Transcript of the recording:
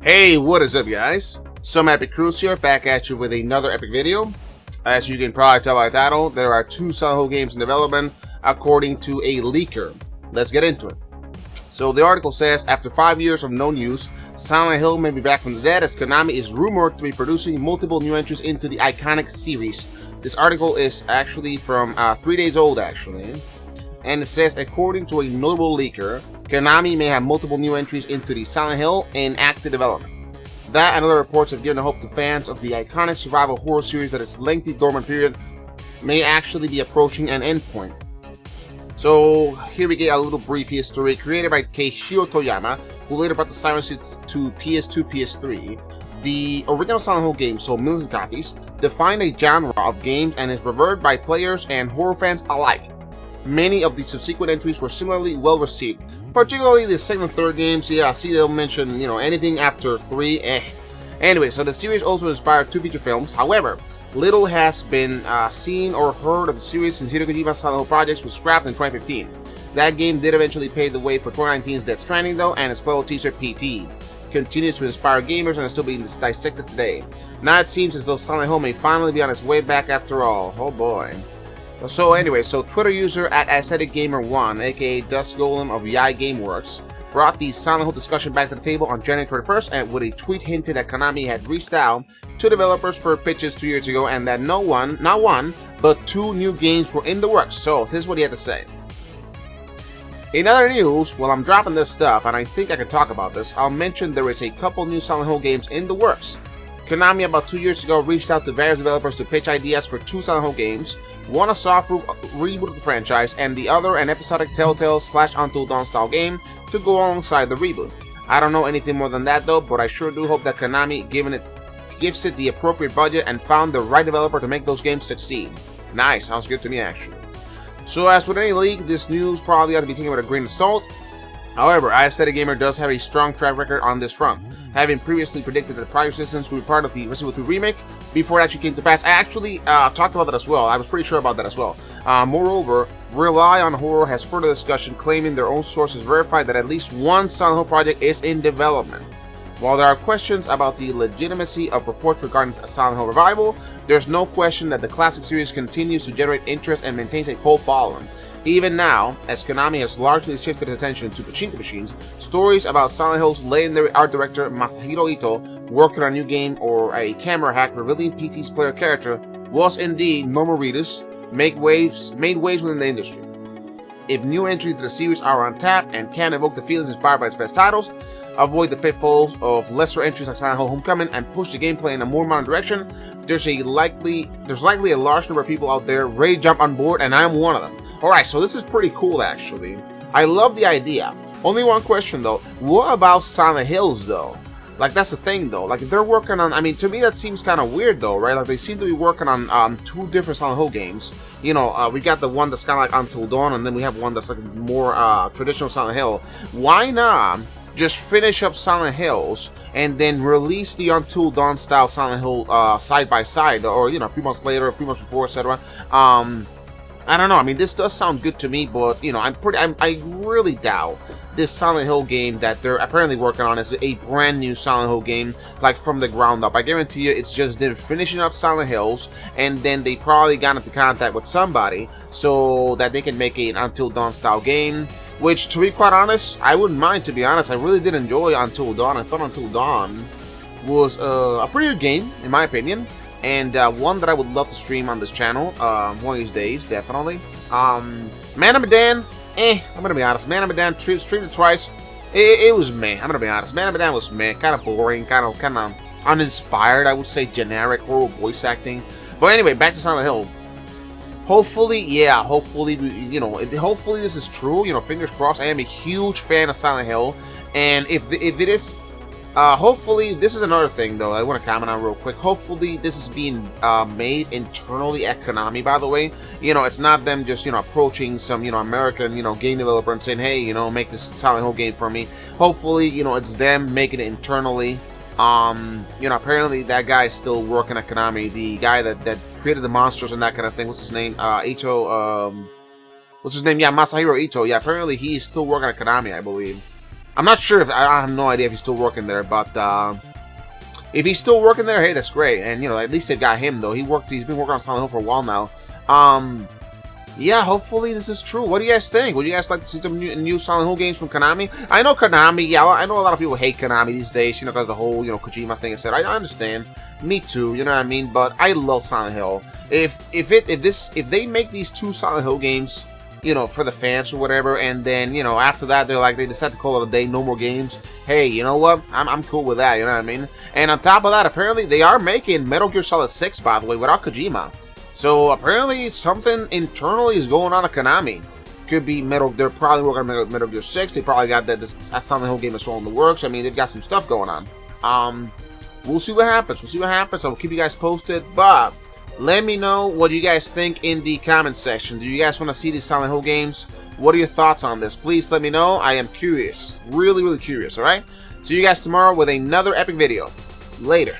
Hey, what is up, guys? Some Epic Cruise here, back at you with another epic video. As you can probably tell by the title, there are two Silent Hill games in development, according to a leaker. Let's get into it. So the article says, after 5 years of no news, Silent Hill may be back from the dead, as Konami is rumored to be producing multiple new entries into the iconic series. This article is actually from 3 days old, actually. And it says, according to a notable leaker, Konami may have multiple new entries into the Silent Hill in active development. That and other reports have given hope to fans of the iconic survival horror series that its lengthy dormant period may actually be approaching an endpoint. So here we get a little brief history. Created by Keishiro Toyama, who later brought the Siren Suit to PS2, PS3, the original Silent Hill game sold millions of copies, defined a genre of games, and is revered by players and horror fans alike. Many of the subsequent entries were similarly well received, particularly the second and third games. Yeah, I see they'll mention, anything after 3, Anyway, so the series also inspired 2 feature films. However, little has been seen or heard of the series since Hideo Kojima's Silent Hill projects was scrapped in 2015. That game did eventually pave the way for 2019's Death Stranding, though, and its fellow teaser PT continues to inspire gamers and is still being dissected today. Now it seems as though Silent Hill may finally be on its way back after all. Oh boy. So anyway, Twitter user at AestheticGamer1, aka Dust Golem of Yai Gameworks, brought the Silent Hill discussion back to the table on January 21st, and with a tweet hinted that Konami had reached out to developers for pitches 2 years ago, and that not one, but 2 new games were in the works. So this is what he had to say. In other news, while I'm dropping this stuff, and I think I can talk about this, I'll mention there is a couple new Silent Hill games in the works. Konami about 2 years ago reached out to various developers to pitch ideas for 2 Silent Hill games, one a soft reboot of the franchise, and the other an episodic Telltale/Until Dawn style game to go alongside the reboot. I don't know anything more than that though, but I sure do hope that Konami gives it the appropriate budget and found the right developer to make those games succeed. Nice, sounds good to me actually. So as with any leak, this news probably ought to be taken with a grain of salt. However, Aesthetic Gamer does have a strong track record on this front, having previously predicted that the Prior Systems would be part of the Resident Evil 2 remake before it actually came to pass. I actually talked about that as well. I was pretty sure about that as well. Moreover, Rely on Horror has further discussion, claiming their own sources verified that at least one Silent Hill project is in development. While there are questions about the legitimacy of reports regarding a Silent Hill revival, there's no question that the classic series continues to generate interest and maintains a cult following. Even now, as Konami has largely shifted its attention to pachinko machines, stories about Silent Hill's legendary art director Masahiro Ito working on a new game or a camera hack revealing PT's player character was indeed normal readers made waves within the industry. If new entries to the series are on tap and can evoke the feelings inspired by its best titles, avoid the pitfalls of lesser entries like Silent Hill Homecoming, and push the gameplay in a more modern direction, there's likely a large number of people out there ready to jump on board, and I'm one of them. Alright, so this is pretty cool actually. I love the idea. Only one question though, what about Silent Hills though? Like, that's the thing though, like if they're working on, to me that seems kind of weird though, right? Like they seem to be working on 2 different Silent Hill games. We got the one that's kind of like Until Dawn, and then we have one that's like more traditional Silent Hill. Why not just finish up Silent Hills and then release the Until Dawn style Silent Hill side by side, or a few months later, a few months before, etc. I don't know. This does sound good to me, but I really doubt this Silent Hill game that they're apparently working on is a brand new Silent Hill game, like from the ground up. I guarantee you, it's just them finishing up Silent Hills, and then they probably got into contact with somebody so that they can make an Until Dawn style game. Which, to be quite honest, I wouldn't mind. To be honest, I really did enjoy Until Dawn. I thought Until Dawn was a pretty good game, in my opinion. And one that I would love to stream on this channel one of these days, definitely. Man of Medan, I'm gonna be honest. Man of Medan streamed it twice. It was meh. I'm gonna be honest. Man of Medan was meh, kind of boring, kind of uninspired. I would say generic horror voice acting. But anyway, back to Silent Hill. Hopefully, hopefully this is true. Fingers crossed. I am a huge fan of Silent Hill, and if it is. Hopefully, this is another thing though I want to comment on real quick. Hopefully, this is being made internally at Konami, by the way. It's not them just, approaching some, American, game developer and saying, hey, make this Silent Hill game for me. Hopefully, it's them making it internally. Apparently that guy is still working at Konami. The guy that created the monsters and that kind of thing. What's his name? Ito, what's his name? Yeah, Masahiro Ito. Yeah, apparently he's still working at Konami, I believe. I'm not sure if I have no idea if he's still working there, but if he's still working there, hey, that's great. And you know, at least they've got him though. He's been working on Silent Hill for a while now. Yeah, hopefully this is true. What do you guys think? Would you guys like to see some new Silent Hill games from Konami? I know Konami, yeah, I know a lot of people hate Konami these days, you know, because of the whole, you know, Kojima thing, etc. I understand. Me too, you know what I mean? But I love Silent Hill. If they make these 2 Silent Hill games, you know, for the fans or whatever, and then, you know, after that they decide to call it a day, no more games. Hey, you know what? I'm cool with that, you know what I mean? And on top of that, apparently they are making Metal Gear Solid 6, by the way, without Kojima. So apparently something internally is going on at Konami. Could be they're probably working on Metal Gear 6. They probably got this Silent Hill game as well in the works. I mean, they've got some stuff going on. We'll see what happens. We'll see what happens. I will keep you guys posted. But let me know what you guys think in the comment section. Do you guys want to see these Silent Hill games? What are your thoughts on this? Please let me know. I am curious. Really, really curious, alright? See you guys tomorrow with another epic video. Later.